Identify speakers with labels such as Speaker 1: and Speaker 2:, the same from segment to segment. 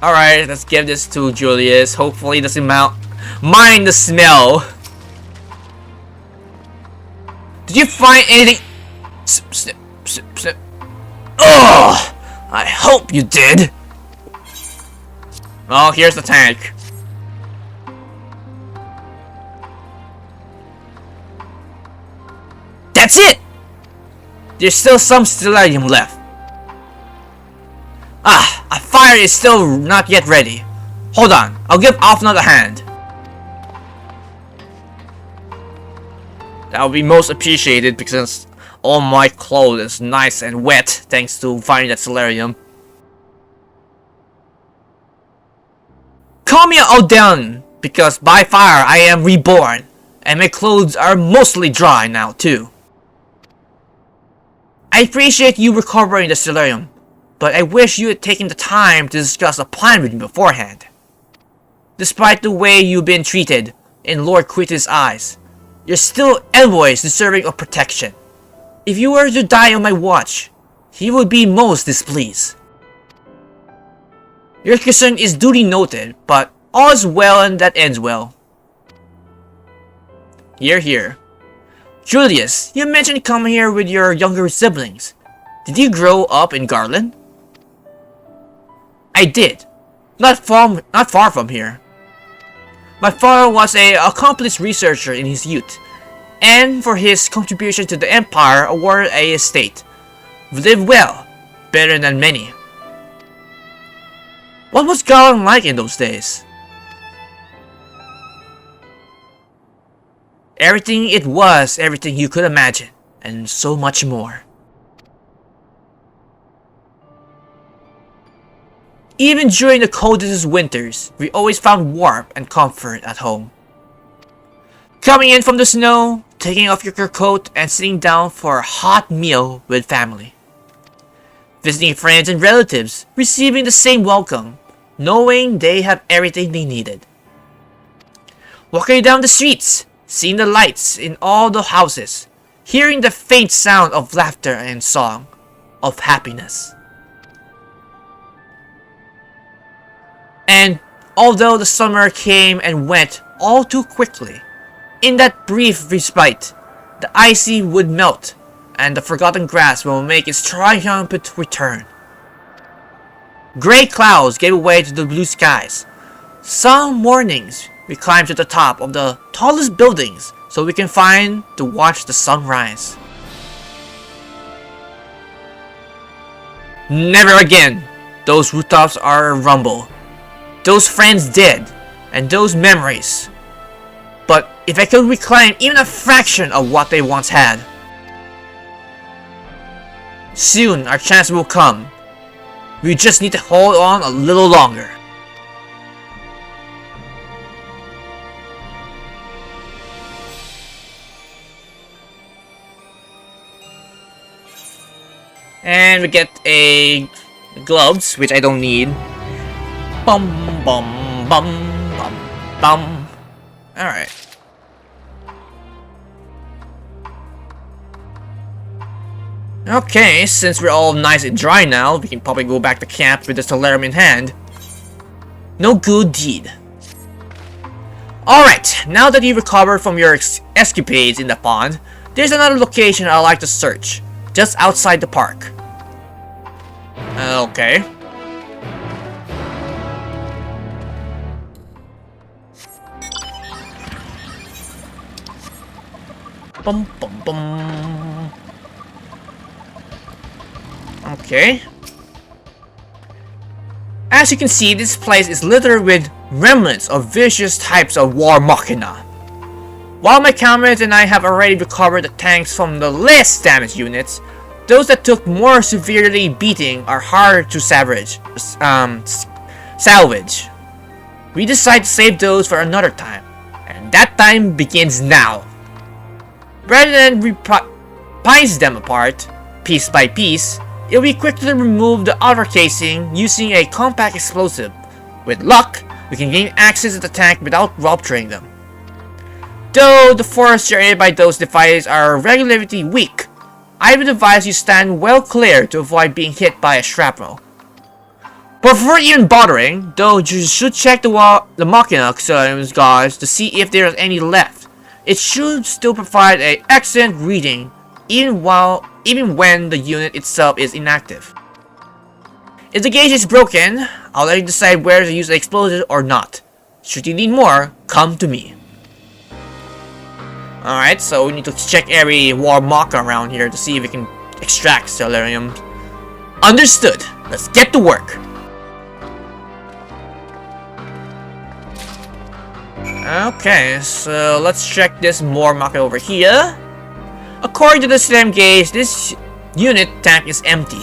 Speaker 1: Alright, let's give this to Julius. Hopefully he doesn't mind the smell. Did you find anything? Snip, snip, snip. Ugh! I hope you did. Oh, here's the tank. That's it! There's still some stellarium left. Ah, a fire is still not yet ready. Hold on, I'll give Alfnut a hand. That would be most appreciated because all my clothes is nice and wet thanks to finding that stellarium. Call me Odin, because by fire I am reborn, and my clothes are mostly dry now too. I appreciate you recovering the stellarium, but I wish you had taken the time to discuss a plan with me beforehand. Despite the way you've been treated in Lord Quit's eyes, you're still envoys deserving of protection. If you were to die on my watch, he would be most displeased. Your concern is duly noted, but all is well and that ends well. Hear, hear. Julius, you mentioned coming here with your younger siblings. Did you grow up in Garland? I did. Not far from here. My father was an accomplished researcher in his youth, and for his contribution to the Empire awarded an estate. We lived well, better than many. What was Garland like in those days? Everything it was, everything you could imagine, and so much more. Even during the coldest winters, we always found warmth and comfort at home. Coming in from the snow, taking off your coat, and sitting down for a hot meal with family. Visiting friends and relatives, receiving the same welcome, knowing they have everything they needed. Walking down the streets, seeing the lights in all the houses, hearing the faint sound of laughter and song, of happiness. And although the summer came and went all too quickly, in that brief respite, the icy would melt, and the forgotten grass will make its triumphant return. Gray clouds gave way to the blue skies. Some mornings, we climbed to the top of the tallest buildings so we can find to watch the sunrise. Never again! Those rooftops are a rumble. Those friends dead, and those memories. But if I could reclaim even a fraction of what they once had. Soon our chance will come. We just need to hold on a little longer. And we get a gloves, which I don't need. Bum bum bum bum bum. Alright. Okay, since we're all nice and dry now, we can probably go back to camp with the stellarium in hand. No good deed. Alright, now that you recovered from your escapades in the pond, there's another location I'd like to search, just outside the park. Okay. Bum bum bum. Okay. As you can see, this place is littered with remnants of vicious types of war machina. While my comrades and I have already recovered the tanks from the less damaged units, those that took more severely beating are hard to salvage. We decide to save those for another time, and that time begins now. Rather than piece them apart, piece by piece, it will be quick to remove the outer casing using a compact explosive. With luck, we can gain access to the tank without rupturing them. Though the forests generated by those devices are regularly weak, I would advise you stand well clear to avoid being hit by a shrapnel. But before even bothering, though, you should check the Machina guys to see if there is any left. It should still provide an excellent reading, even when the unit itself is inactive. If the gauge is broken, I'll let you decide whether to use the explosive or not. Should you need more, come to me. Alright, so we need to check every war marker around here to see if we can extract Stellarium. Understood. Let's get to work. Okay, so let's check this war marker over here. According to the slam gauge, this unit tank is empty.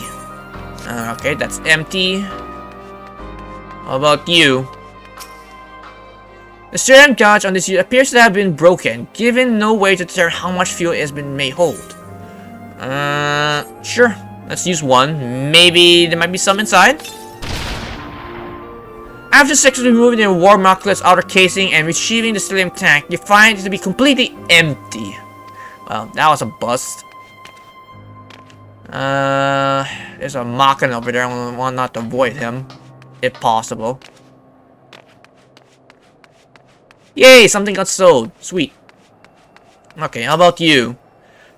Speaker 1: Okay, that's empty. How about you? The serum gauge on this unit appears to have been broken, given no way to determine how much fuel it may hold. Sure. Let's use one. Maybe there might be some inside. After successfully removing the war marker's outer casing and retrieving the stellium tank, you find it to be completely empty. Well, that was a bust. There's a Machina over there. I want not to avoid him, if possible. Yay! Something got sold. Sweet. Okay, how about you?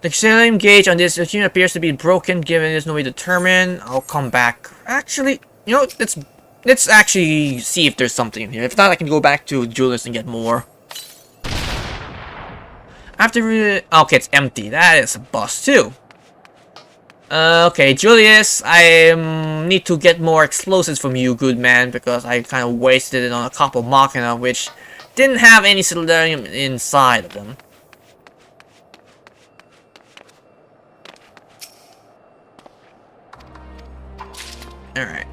Speaker 1: The stellium gauge on this unit appears to be broken, given there's no way to determine. I'll come back. Actually, you know, let's actually see if there's something in here. If not, I can go back to julllus and get more. Okay, it's empty. That is a bust too. Okay, Julius, I need to get more explosives from you, good man, because I kind of wasted it on a couple Machina, which didn't have any Stellarium inside of them. Alright.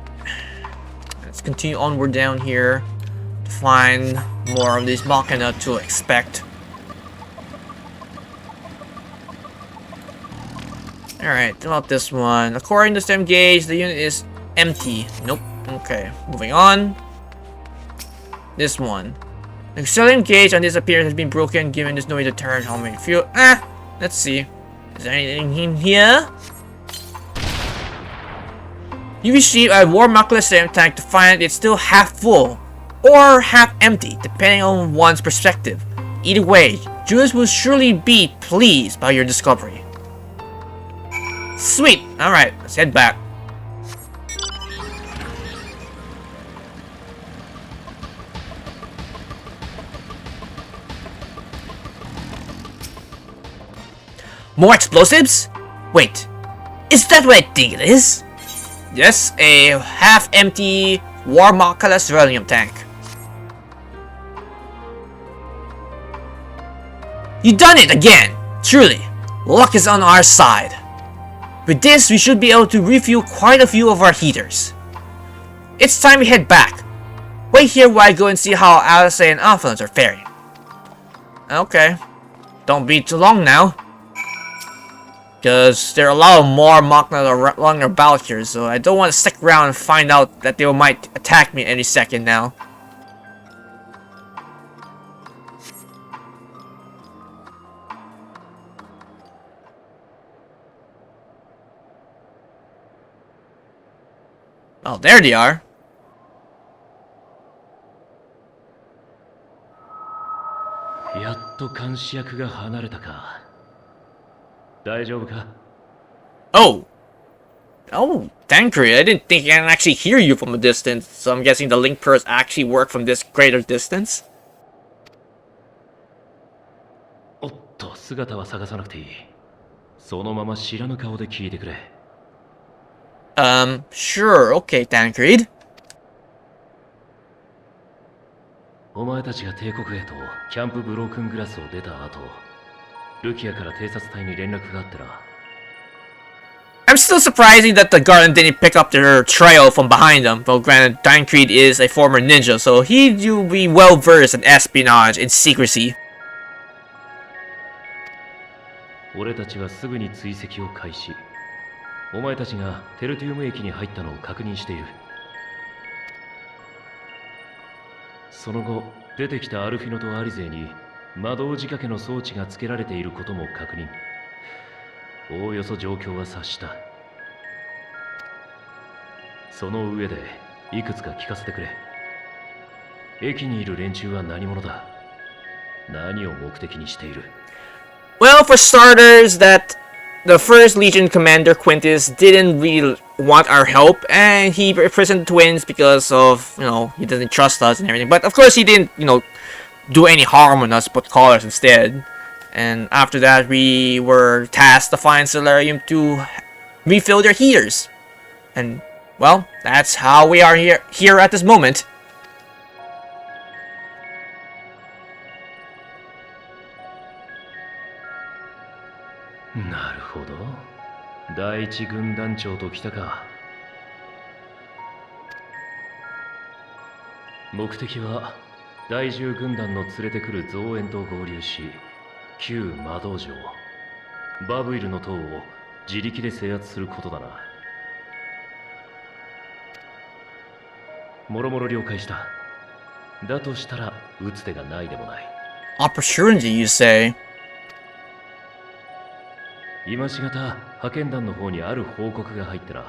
Speaker 1: Let's continue onward down here to find more of these Machina to expect. Alright, about this one. According to stem gauge, the unit is empty. Nope. Okay, moving on. This one. The stellium gauge on this appearance has been broken, given there's no way to determine how many fuel. Let's see. Is there anything in here? You receive a war marker stellium tank to find it's still half full or half empty, depending on one's perspective. Either way, julllus will surely be pleased by your discovery. Sweet! Alright, let's head back. More explosives? Wait, is that what I think it is? Yes, a half-empty war marker stellium tank. You done it again! Truly, luck is on our side. With this, we should be able to refuel quite a few of our heaters. It's time we head back. Wait here while I go and see how Alice and Alphonse are faring. Okay. Don't be too long now. Because there are a lot of more Machina running about here, so I don't want to stick around and find out that they might attack me any second now. Oh, there they are. Oh! Oh, Tancred, I didn't think I can actually hear you from a distance, so I'm guessing the link purse actually work from this greater distance? Sure, okay, Tancred.
Speaker 2: お前たちが帝国へとキャンプブロークングラスを出た後、ルキアから偵察隊に連絡があってな。
Speaker 1: I'm still surprising that the Guardian didn't pick up their trail from behind them. Well, granted, Tancred is a former ninja, so he'd be well versed in espionage and secrecy.
Speaker 2: 俺たちはすぐに追跡を開始。お前たちがテルティウム駅に入ったのを確認している。その後、出てきたアルフィノとアリゼに魔導仕掛けの装置が付けられていることも確認。おおよそ状況は察した。その上でいくつか聞かせてくれ。駅にいる連中は何者だ？何を目的にしている？
Speaker 1: Well, for starters, that the first Legion Commander Quintus didn't really want our help, and he imprisoned the twins because of, he doesn't trust us and everything. But of course, he didn't, do any harm on us, but call us instead. And after that, we were tasked to find Solarium to refill their heaters. And, well, that's how we are here at this moment.
Speaker 2: なるほど。第一軍団長と来たか。目的は第10軍団の連れてくる増援と合流し、旧魔道場バブイルの塔を自力で制圧することだな。もろもろ了解した。だとしたら打つ手がないでもない。
Speaker 1: Opportunity, you say?
Speaker 2: 今しがた派遣団の方にある報告が入ってな。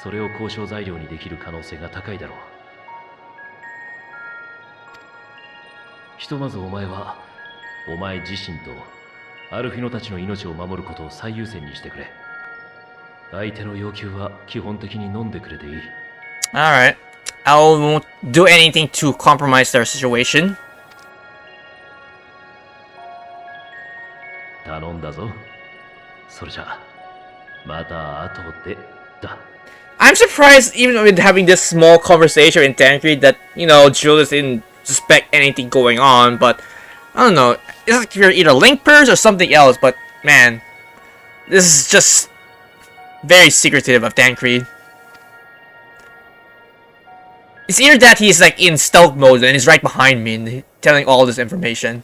Speaker 2: それを交渉材料にできる可能性が高いだろう。ひとまずお前はお前自身とアルフィノたちの命を守ることを最優先にしてくれ。相手の要求は基本的に飲んでくれていい。
Speaker 1: Alright. I won't do anything to compromise their situation.
Speaker 2: 頼んだぞ。それじゃまた後でだ。
Speaker 1: I'm surprised, even with having this small conversation in Tancred, that, Julius didn't suspect anything going on, but I don't know. It's like you're either linkers or something else, but man, this is just very secretive of Tancred. It's either that he's like in stealth mode and he's right behind me and telling all this information.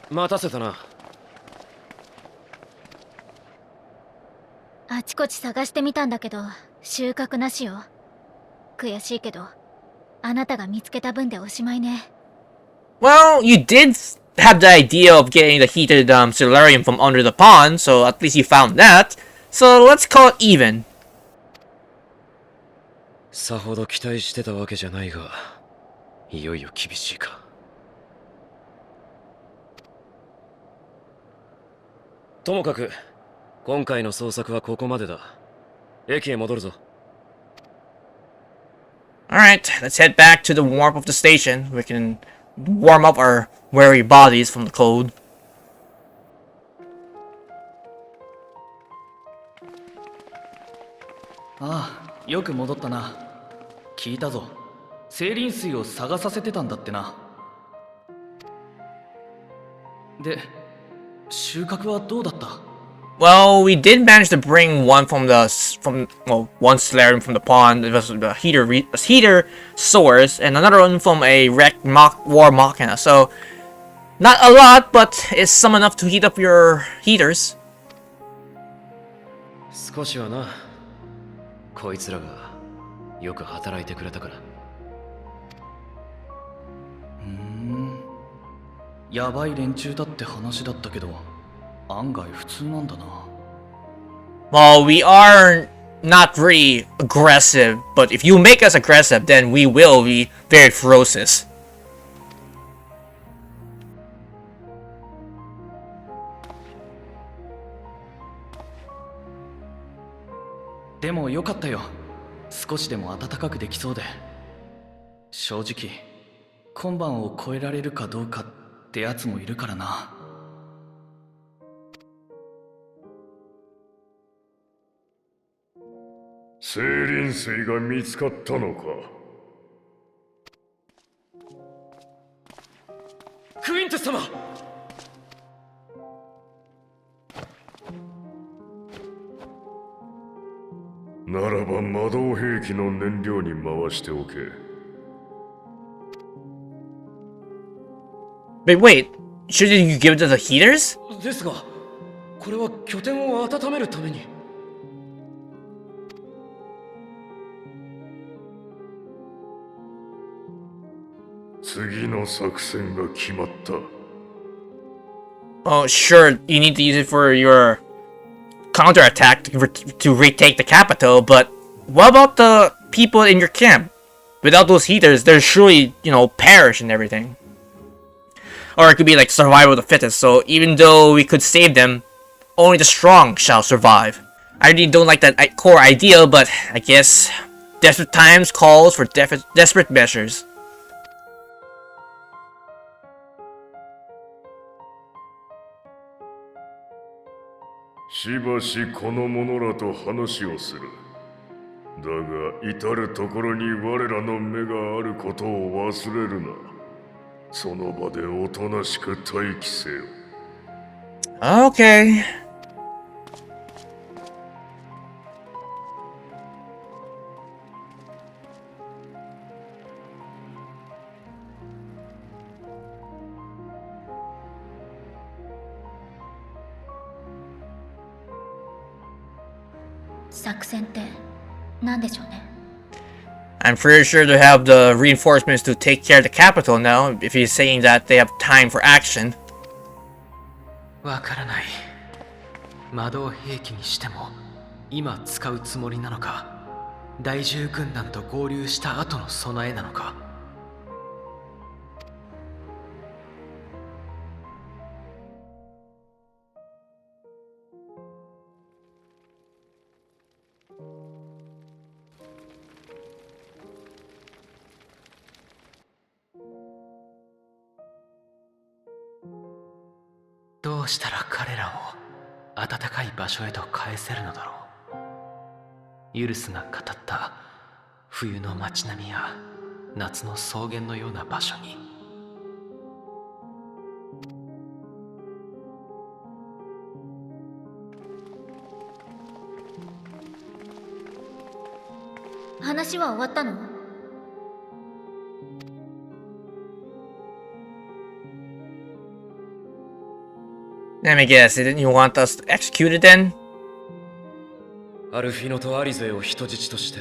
Speaker 2: 待たせたな。
Speaker 3: あちこち探してみたんだけど収穫なしよ。悔しいけどあなたが見つけた分でおしまいね。
Speaker 1: Well, you did have the idea of getting the heated solarium from under the pond, so at least you found that. So let's call it even.
Speaker 4: さほど期待してたわけじゃないが、いよいよ厳しいか。ともかく今回の捜索はここまでだ。駅へ戻るぞ。
Speaker 1: Alright, let's head back to the warp of the station. We can warm up our weary bodies from the cold.
Speaker 5: ああ、よく戻ったな。聞いたぞ。精靈水を探させてたんだってな。で、収穫はどうだった？
Speaker 1: Well, we did manage to bring one one solarium from the pond. It was a heater source, and another one from a wrecked war machina. So, not a lot, but it's some enough to heat up your heaters.
Speaker 4: 少しはな。こいつらがよく働いてくれたから。
Speaker 5: やばい連中だって話だったけど、案外普通なんだな。
Speaker 1: Well, we are not really aggressive, but if you make us aggressive, then we will be very ferocious.
Speaker 5: でもよかったよ。少しでも暖かくできそうで。正直、今晩を超えられるかどうかってやつもいるからな。
Speaker 6: 精靈水が見つかったのか。
Speaker 4: クインテス様。
Speaker 6: ならば魔導兵器の燃料に回しておけ。
Speaker 1: But wait, shouldn't you give it to the heaters?
Speaker 4: ですが、これは拠点を温めるために。
Speaker 6: 次の作戦が決まった。
Speaker 1: Oh, sure, you need to use it for your counterattack to retake the capital, but what about the people in your camp. Without those heaters, they'll surely, perish and everything. Or it could be like survival of the fittest, so even though we could save them, only the strong shall survive. I really don't like that core idea, but I guess desperate times calls for desperate measures.
Speaker 6: しばしこの者らと話をする。だが至る所に我らの目があることを忘れるな。その場でおとなしく待機せよ。
Speaker 1: Okay. I'm pretty sure they have the reinforcements to take care of the capital now, if he's saying that they have time for action.
Speaker 5: わからない。魔導兵器にしても今使うつもりなのか、第10軍団と合流した後の備えなのか。どうしたら彼らを暖かい場所へと返せるのだろう。ユルスが語った冬の街並みや夏の草原のような場所に。
Speaker 3: 話は終わったの
Speaker 1: Let me guess, didn't you want us executed then?
Speaker 4: アルフィノとアリゼを人質として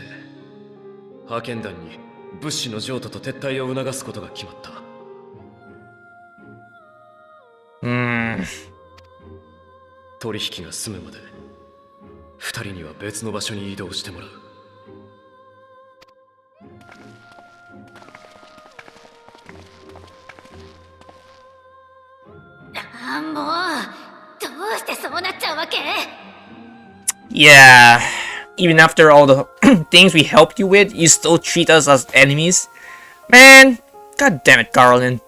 Speaker 4: 派遣団に物資の譲渡と撤退を促すことが決まった。取引が済むまで二人には別の場所に移動してもらう。
Speaker 3: もうどうしてそうなっちゃうわけ
Speaker 1: Yeah, even after all the things we helped you with, you still treat us as enemies? Man, god damn it, Garland.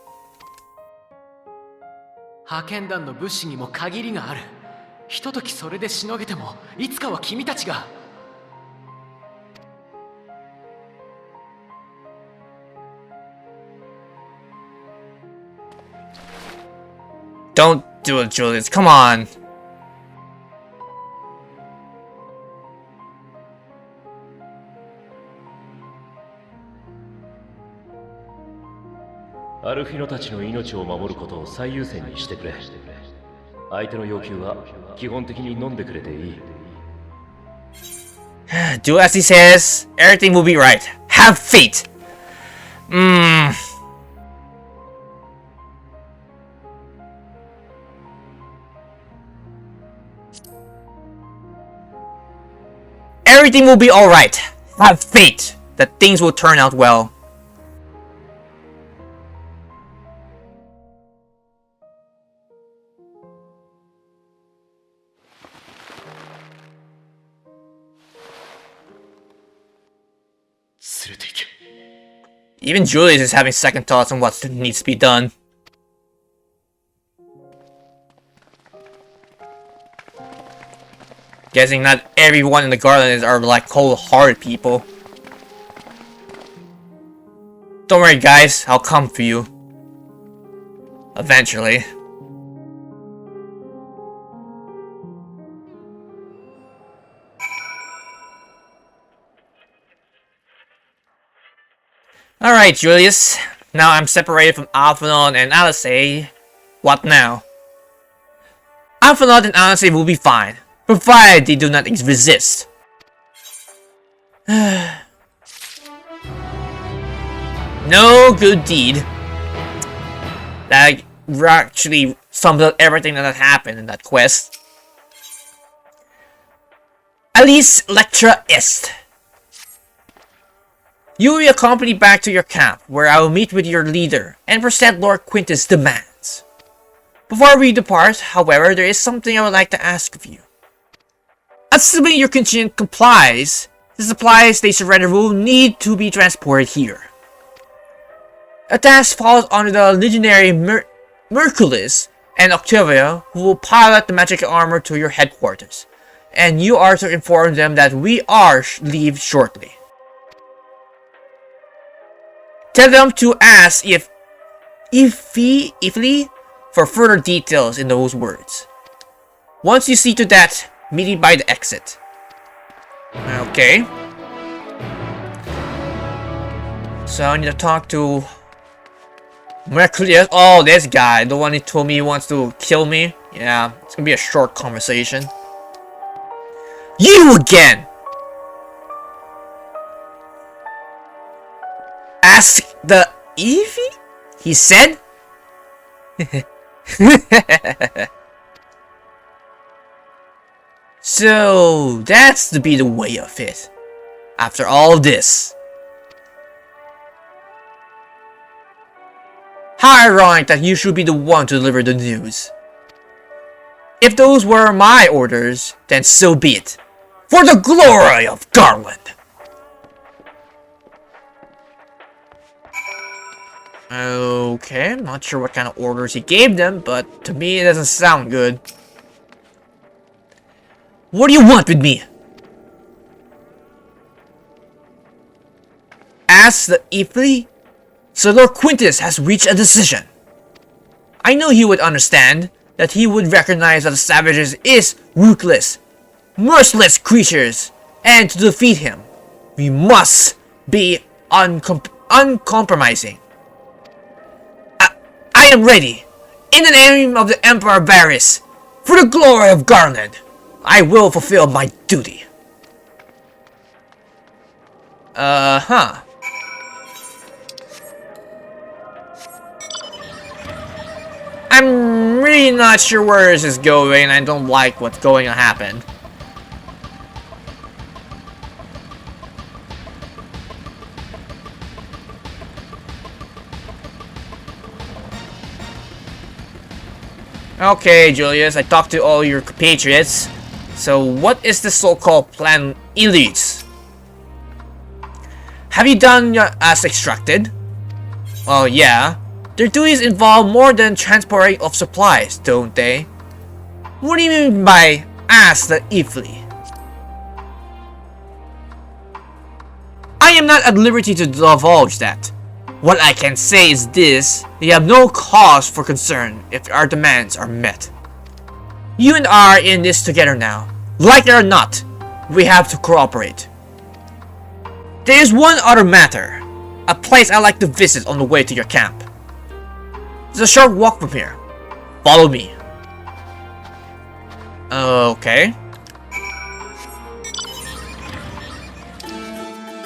Speaker 5: 派遣団の物資にも限りがある。ひとときそれでしのげても、いつかは君たちが。
Speaker 1: Don't do it, Julius. Come on.
Speaker 2: アルフィノたちの命を守ることを最優先にしてくれ。相手の要求は基本的に飲んでくれていい。
Speaker 1: Do as he says. Everything will be right. Have faith. Everything will be alright. Have faith that things will turn out well. Even Julius is having second thoughts on what needs to be done. Guessing not everyone in the garden are like cold-hearted people. Don't worry guys, I'll come for you. Eventually. Alright, Julius. Now I'm separated from Alphanon and Alice. What now? Alphanon and Alice will be fine, provided they do not resist. No good deed. That actually sums up everything that happened in that quest. Alice Lectra Est. You will be accompanied back to your camp, where I will meet with your leader and present Lord Quintus' demands. Before we depart, however, there is something I would like to ask of you. Assuming your contingent complies, the supplies they surrender will need to be transported here. A task falls under the legionary Merculus and Octavia, who will pilot the magic armor to your headquarters, and you are to inform them that we are leave shortly. Tell them to ask Ifly for further details in those words. Once you see to that, meeting by the exit. Okay. So I need to talk to Merculius. Oh, this guy, the one who told me he wants to kill me. Yeah, it's gonna be a short conversation. You again! Ask the Evie? He said? So, that's to be the way of it. After all this. How ironic that you should be the one to deliver the news. If those were my orders, then so be it. For the glory of Garland! Okay, I'm not sure what kind of orders he gave them, but to me it doesn't sound good. What do you want with me? Ask the Ifly. So Lord Quintus has reached a decision. I know he would understand, that he would recognize that the savages is ruthless, merciless creatures, and to defeat him, we must be uncompromising. I am ready. In the name of the Emperor Varys, for the glory of Garland, I will fulfill my duty. I'm really not sure where this is going, and I don't like what's going to happen. Okay, Julius, I talked to all your compatriots. So, what is the so-called plan Elites? Have you done your as instructed? Well, yeah. Their duties involve more than transporting of supplies, don't they? What do you mean by ask the Ifly? I am not at liberty to divulge that. What I can say is this, they have no cause for concern if our demands are met. You and I are in this together now. Like it or not, we have to cooperate. There is one other matter, a place I like to visit on the way to your camp. It's a short walk from here. Follow me. Okay.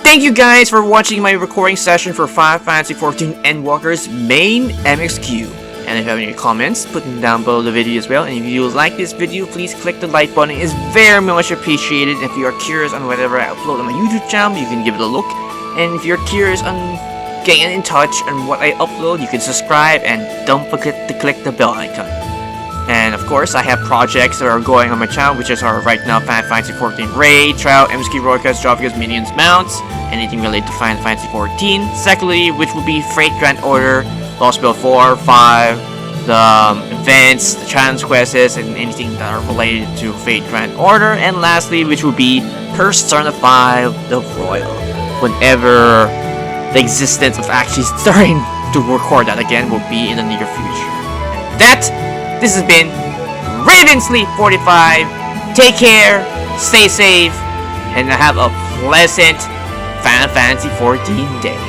Speaker 1: Thank you guys for watching my recording session for Fantasy XIV Endwalker's main MSQ. And if you have any comments, put them down below the video as well. And if you like this video, please click the like button. It's very much appreciated. If you are curious on whatever I upload on my YouTube channel, you can give it a look. And if you're curious on getting in touch on what I upload, you can subscribe and don't forget to click the bell icon. And of course, I have projects that are going on my channel, which are right now Fantasy XIV Raid, Trial, MSQ Broadcast, Jobs, Minions, Mounts, anything related to Fantasy XIV. Secondly, which will be Freight Grand Order, Lost Bill 4, 5, the events, the challenge quests, and anything that are related to Freight Grand Order. And lastly, which will be Persona 5, the Royal. Whenever the existence of actually starting to record that again will be in the near future. This has been Ravensleep45. Take care, stay safe, and have a pleasant Final Fantasy XIV day.